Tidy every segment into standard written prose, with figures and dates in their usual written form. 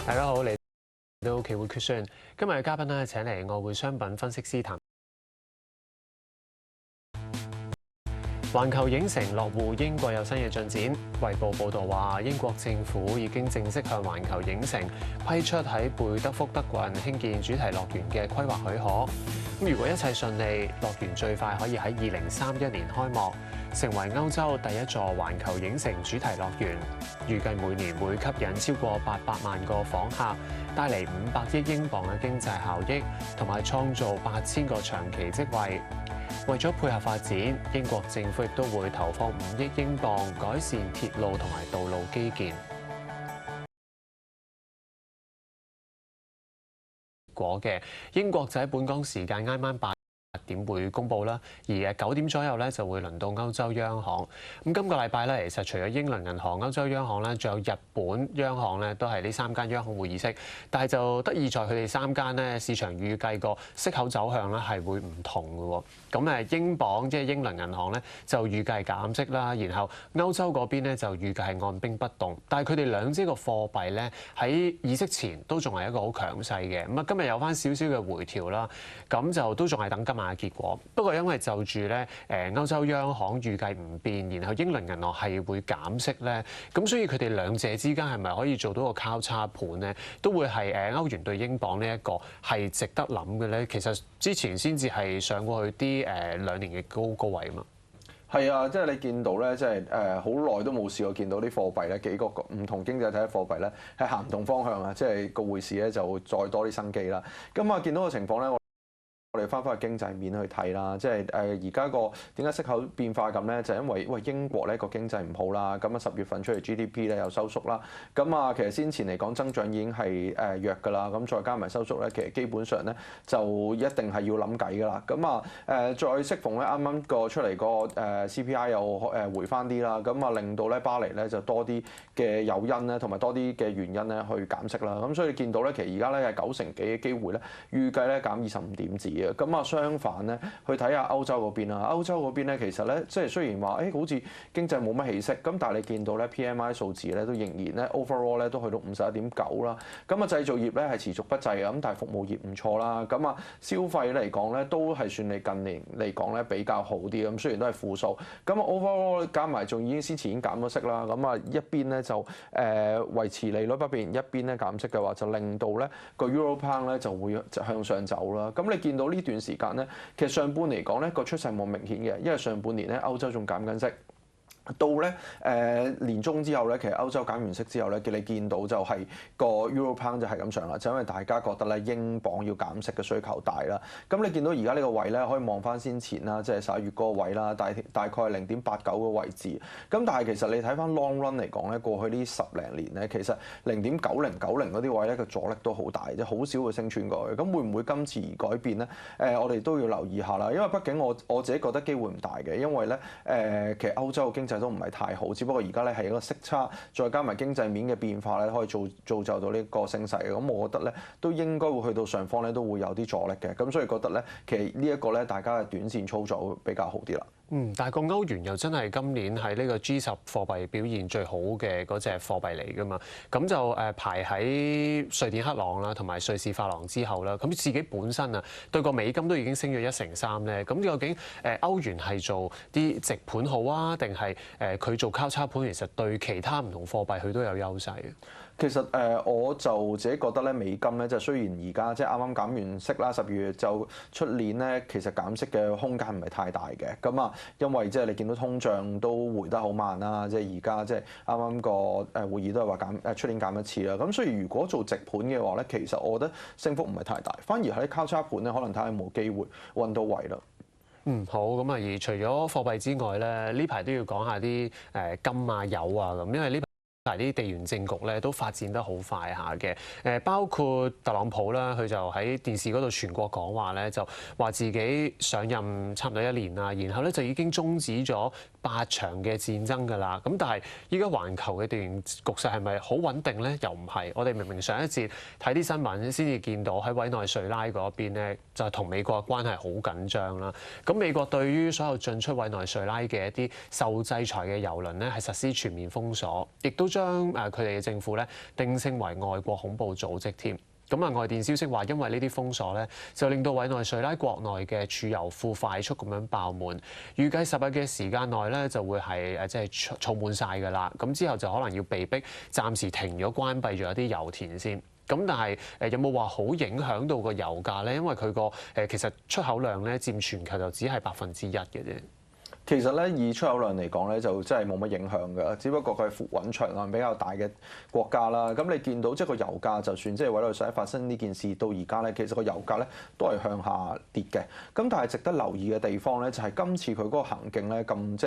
大家好，嚟到期匯決算，今日嘅嘉賓咧請嚟外匯商品分析師譚。環球影城落戶英國有新嘅進展。衛報報導話，英國政府已經正式向環球影城批出喺貝德福德郡興建主題樂園嘅規劃許可。咁如果一切順利，樂園最快可以喺2031年開幕，成為歐洲第一座環球影城主題樂園。預計每年會吸引超過800萬個訪客，帶嚟500億英鎊嘅經濟效益，同埋創造8000個長期職位。為咗配合發展，英國政府亦都會投放5億英鎊改善鐵路同埋道路基建。結果嘅英國就喺本港時間啱啱8點會公佈啦，而9點左右咧就會輪到歐洲央行。咁今個禮拜咧，其實除咗英倫銀行、歐洲央行咧，仲有日本央行咧，都係呢3間央行會議息。但係就得意在佢哋3間咧，市場預計個息口走向咧係會唔同嘅喎。咁英鎊即係英倫銀行咧就預計減息啦，然後歐洲嗰邊咧就預計係按兵不動。但係佢哋兩隻個貨幣咧喺議息前都仲係一個好強勢嘅。咁今日有翻少少嘅回調啦，咁就都仲係等今晚嘅結果。不過因為就住咧歐洲央行預計唔變，然後英倫銀行係會減息咧，咁所以佢哋兩者之間係咪可以做到個交叉盤咧？都會係歐元對英鎊呢一個係值得諗嘅咧。其實之前先至係上過去啲2年嘅高位啊嘛。係啊，即係你見到咧，即係好耐都冇試過見到啲貨幣咧，幾個唔同經濟體嘅貨幣咧係行唔同方向啊！即係個匯市咧就會再多啲生機啦。咁啊，見到個情況咧，我哋翻返去經濟面去睇啦，即係而家個點解息口變化咁咧？就係因為英國咧個經濟唔好啦，咁啊10月份出嚟 GDP 咧又收縮啦，咁啊其實先前嚟講增長已經係弱㗎啦，咁再加埋收縮咧，其實基本上咧就一定係要諗計㗎啦。咁啊再適逢咧啱啱個出嚟個CPI 又回翻啲啦，咁啊令到咧巴黎咧就多啲嘅誘因咧，同埋多啲嘅原因咧去減息啦。咁所以你見到咧，其實而家咧係90%幾嘅機會咧，預計咧減25點子嘅。咁啊，相反咧，去睇下歐洲嗰邊啦。歐洲嗰邊咧，其實咧，即係雖然話，好似經濟冇乜起色，咁但係你見到咧 PMI 數字咧都仍然咧 overall 咧都去到51.9啦。咁啊，製造業咧係持續不濟嘅，咁但係服務業唔錯啦。咁啊，消費嚟講咧都係算你近年嚟講咧比較好啲。咁雖然都係負數，咁啊 overall 加埋仲已經先前已經減咗息啦。咁啊一邊咧就維持利率不變，一邊咧減息嘅話，就令到咧個 Euro Pound 咧就會向上走啦。咁你見到呢段時間咧，其實上半年嚟講咧個趨勢冇明顯嘅，因為上半年咧歐洲仲減緊息。到咧年中之後咧，其實歐洲減完息之後咧，你見到就係個 Euro Pound 就係咁上啦，就因為大家覺得咧英鎊要減息嘅需求大啦。咁你見到而家呢個位咧，可以望翻先前啦，即係11月嗰個位啦，大概係0.89個位置。咁但係其實你睇翻 long run 嚟講咧，過去呢10零年咧，其實0.9090嗰啲位咧個阻力都好大，即係好少會升穿過去。咁會唔會今次而改變咧？我哋都要留意下啦，因為畢竟我自己覺得機會唔大嘅，因為咧其實歐洲嘅經濟都唔係太好，只不過而家咧係一個息差，再加埋經濟面嘅變化咧，可以造就到呢個升勢嘅。咁我覺得咧都應該會去到上方咧，都會有啲阻力嘅。咁所以覺得咧，其實呢一個咧，大家嘅短線操作會比較好啲啦。但係個歐元又真係今年喺呢個 G10貨幣表現最好嘅嗰隻貨幣嚟㗎嘛，咁就排喺瑞典克朗啦，同埋瑞士法郎之後啦。咁自己本身啊對個美金都已經升咗1成3咧。咁究竟歐元係做啲直盤好啊，定係佢做交叉盤？其實對其他唔同貨幣佢都有優勢嘅。其實我就自己覺得咧，美金咧就雖然而家即係啱啱減完息啦，10月就出年咧，其實減息嘅空間唔係太大嘅。咁啊，因為即係你見到通脹都回得好慢啦，即係而家即係啱啱個會議都係話出年減1次啦。咁所以如果做直盤嘅話咧，其實我覺得升幅唔係太大，反而喺交叉盤咧，可能睇下有冇機會揾到位啦。好咁啊！而除咗貨幣之外咧，呢排都要講下啲金啊、油啊咁，因為呢排啲地緣政局咧都發展得好快下嘅。包括特朗普啦，佢就喺電視嗰度全國講話咧，就話自己上任差唔多1年啦，然後咧就已經終止咗8場嘅戰爭㗎啦。咁但係依家環球嘅地緣局勢係咪好穩定咧？又唔係。我哋明明上一節睇啲新聞先至見到喺委內瑞拉嗰邊咧，就係同美國嘅關係好緊張啦。咁美國對於所有進出委內瑞拉嘅一啲受制裁嘅油輪咧，係實施全面封鎖，亦都將佢哋嘅政府咧定性為外國恐怖組織添。咁啊，外電消息話，因為呢啲封鎖咧，就令到委內瑞拉國內嘅儲油庫快速咁樣爆滿，預計10日嘅時間內咧就會係即係儲滿晒㗎啦。咁之後就可能要被逼暫時停咗關閉咗一啲油田先。咁但係有冇話好影響到個油價咧？因為佢個其實出口量咧佔全球就只係1%嘅啫。其實咧，以出口量嚟講咧，就真係冇乜影響㗎。只不過佢係扶穩長岸比較大嘅國家啦。咁你見到即係個油價，就算即係委內瑞拉發生呢件事到而家咧，其實個油價咧都係向下跌嘅。咁但係值得留意嘅地方咧，就係今次佢嗰個行徑咧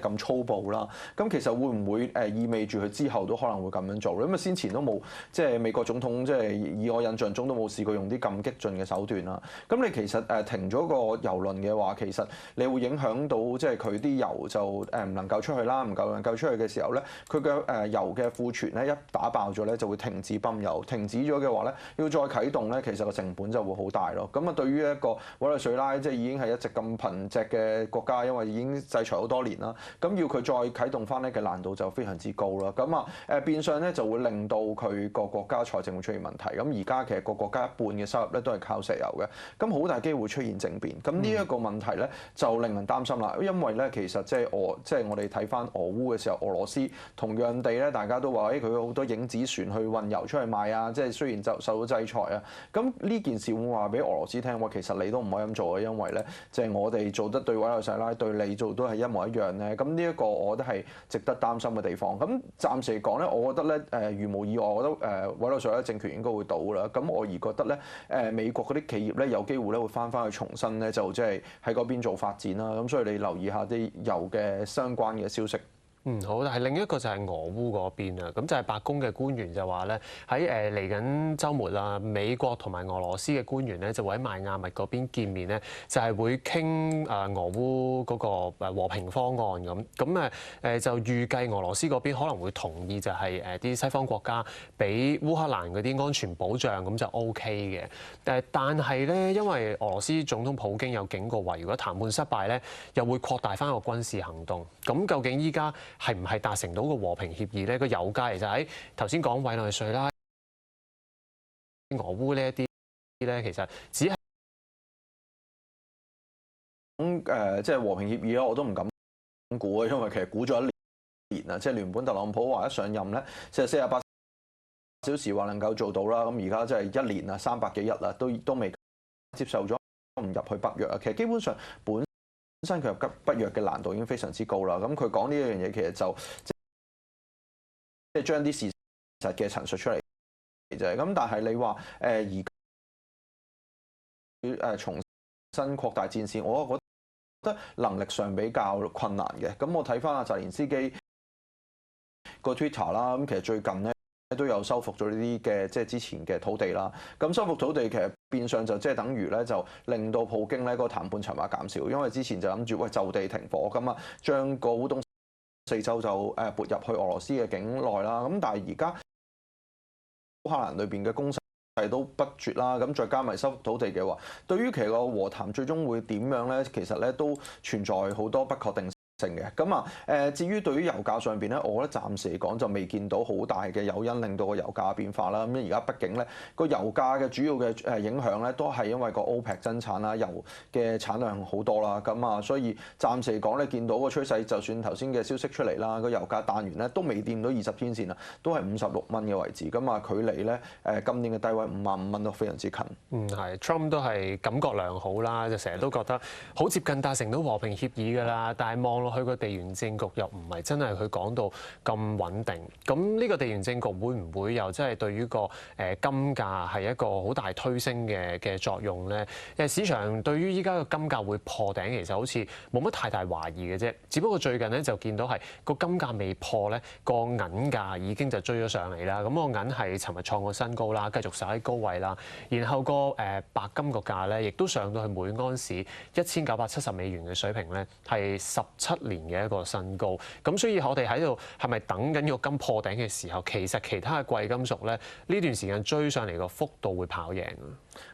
咁粗暴啦。咁其實會唔會意味住佢之後都可能會咁樣做咧？因為先前都冇即係美國總統即係以我印象中都冇試過用啲咁激進嘅手段啦。咁你其實停咗個油輪嘅話，其實你會影響到即係佢啲油就唔能夠出去啦，唔能夠出去嘅時候咧，佢嘅油嘅庫存咧一打爆咗咧，就會停止泵油。停止咗嘅話咧，要再啟動咧，其實個成本就會好大咯。咁啊，對於一個委內瑞拉即係已經係一直咁貧瘠嘅國家，因為已經制裁好多年啦，咁要佢再啟動翻咧嘅難度就非常之高啦。咁啊變相咧就會令到佢個國家財政會出現問題。咁而家其實個國家一半嘅收入咧都係靠石油嘅，咁好大機會出現政變。咁呢一個問題咧就令人擔心啦，因為咧其實即係我哋睇翻俄烏嘅時候，俄羅斯同樣地咧，大家都話佢有好多影子船去運油出去賣啊，即係雖然就受到制裁啊，咁呢件事會唔會話俾俄羅斯聽話，其實你都唔可以咁做嘅，因為咧即係我哋做得對委內瑞拉對你做都係一模一樣咧。咁呢一個我覺得係值得擔心嘅地方。咁暫時嚟講咧，我覺得咧如無意外，我覺得委內瑞拉政權應該會倒啦。咁我而覺得咧美國嗰啲企業咧有機會咧會翻去重新咧就即係喺嗰邊做發展啦。咁所以你留意下啲油嘅相關嘅消息。好，但係另一個就係俄烏嗰邊啊，咁就係白宮嘅官員就話咧，喺嚟緊週末啦，美國同埋俄羅斯嘅官員咧就會喺邁阿密嗰邊見面咧，就係會傾俄烏嗰個和平方案咁。咁就預計俄羅斯嗰邊可能會同意就係啲西方國家俾烏克蘭嗰啲安全保障，咁就 OK 嘅。但係咧，因為俄羅斯總統普京有警告話，如果談判失敗咧，又會擴大翻個軍事行動。咁究竟依家係唔係達成到個和平協議咧？個油價其實喺頭先講委內瑞拉、俄烏呢一啲咧，其實只係即係和平協議咧，我都唔敢估啊，因為其實估咗1年啊，即係原本特朗普話一上任咧，即係48小時話能夠做到啦。咁而家即係1年啊，300幾日啦，都未接受咗唔入去北約啊。其實基本上本身佢入北約嘅難度已經非常之高啦。咁佢講呢一樣嘢，其實就即係將啲事實嘅陳述出嚟啫。咁但係你話而家重新擴大戰線，我覺得能力上比較困難嘅。咁我睇翻阿澤連斯基個 Twitter 啦，咁其實最近咧都有收復咗呢啲嘅即係之前嘅土地啦。咁收復土地其實變相就即係等於咧就令到普京咧個談判籌碼減少，因為之前就諗住就地停火咁啊，將個烏東4州就撥入去俄羅斯嘅境內啦。咁但係而家烏克蘭裏邊嘅攻勢都不絕啦，咁再加埋收復土地嘅話，對於其實個和談最終會點樣咧？其實咧都存在好多不確定性嘅。咁至於對於油價上邊咧，我覺得暫時嚟講就未見到好大嘅誘因令到個油價變化啦。咁而家畢竟咧個油價嘅主要嘅影響咧都係因為個 OPEC 增產啦，油嘅產量好多啦。咁所以暫時嚟講咧見到個趨勢，就算頭先嘅消息出嚟啦，個油價彈完咧都未掂到20天線啊，都係56蚊嘅位置。咁距離咧今年嘅低位55蚊都非常之近。係 Trump 都係感覺良好啦，就成日都覺得好接近達成到和平協議㗎啦。但係望落去個地緣政局又唔係真係佢講到咁穩定。咁呢個地緣政局會唔會又真係對於個金價係一個好大推升嘅作用咧？市場對於依家個金價會破頂，其實好似冇乜太大懷疑嘅啫。只不過最近咧就見到係個金價未破咧，個銀價已經就追咗上嚟啦。咁個銀係尋日創個新高啦，繼續守喺高位啦。然後個白金個價咧，亦都上到去每盎司1970美元嘅水平咧，係17 7年嘅一個新高。咁所以我哋喺度係咪等緊個金破頂嘅時候，其實其他嘅貴金屬咧呢段時間追上嚟個幅度會跑贏啊？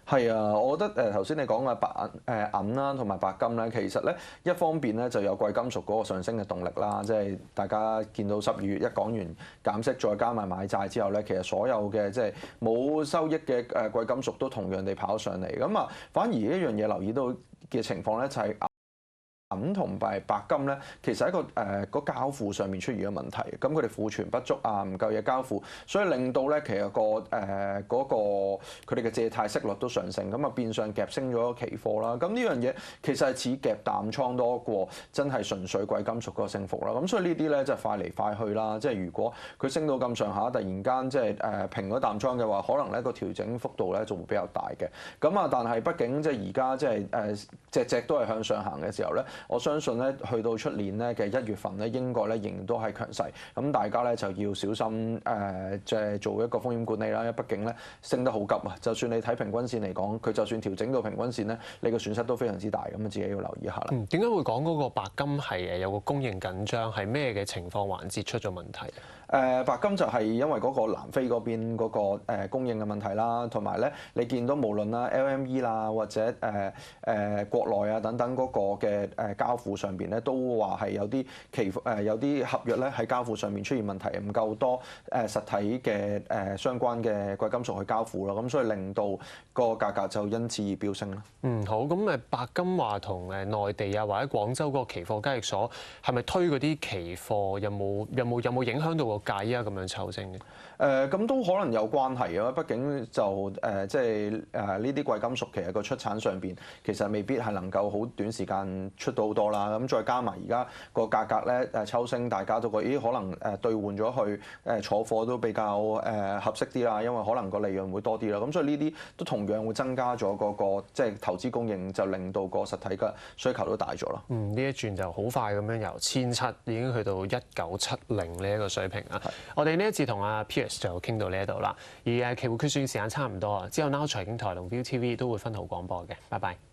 係啊，我覺得頭先你講嘅銀啦同埋白金咧，其實咧一方面咧就有貴金屬嗰個上升嘅動力啦，即係大家見到12月一講完減息，再加埋買債之後咧，其實所有嘅即係冇收益嘅貴金屬都同樣地跑上嚟。咁啊，反而一樣嘢留意到嘅情況咧就係銀同埋白金咧，其實喺個交付上面出現咗問題，咁佢哋庫存不足啊，唔夠嘢交付，所以令到咧其實嗰個佢哋嘅借貸息率都上升，咁啊變相夾升咗期貨啦。咁呢樣嘢其實係似夾淡倉多過真係純粹貴金屬嗰個升幅啦。咁所以呢啲咧就快嚟快去啦。即係如果佢升到咁上下，突然間即係平咗淡倉嘅話，可能咧個調整幅度咧就會比較大嘅。咁啊，但係畢竟即係而家即係隻隻都係向上行嘅時候咧。我相信咧，去到出年咧嘅1月份咧，應該咧仍然都係強勢。咁大家咧就要小心即係做一個風險管理啦。因為畢竟咧升得好急啊，就算你睇平均線嚟講，佢就算調整到平均線咧，你個損失都非常之大。咁啊，自己要留意一下啦。點解會講嗰個白金係有個供應緊張？係咩嘅情況環節出咗問題？白金就係因為嗰個南非嗰邊嗰個供應嘅問題啦，同埋咧你見到無論啦 LME 啦或者國內啊等等嗰個嘅交付上邊咧，都話係有啲合約咧喺交付上面出現問題，唔夠多實體嘅相關嘅貴金屬去交付啦，咁所以令到個價格就因此而飆升啦。好，咁白金話同內地啊或者廣州嗰個期貨交易所係咪推嗰啲期貨有冇影響到個價依家咁樣抽升嘅？咁都可能有關係啊，畢竟就即係呢啲貴金屬其實個出產上邊其實未必係能夠好短時間出到好多啦。咁再加埋而家個價格咧抽升，大家都覺得可能兌換咗去坐貨都比較合適啲啦，因為可能個利潤會多啲啦。咁所以呢啲都同樣會增加咗嗰個即係投資供應，就令到個實體嘅需求都大咗啦。呢一轉就好快咁樣由1700已經去到1970呢一個水平啊！我哋呢一節同阿 Piers 就傾到呢一度啦，而期貨決算時間差唔多啊，之後 Now 財經台同 ViuTV 都會分途廣播嘅，拜拜。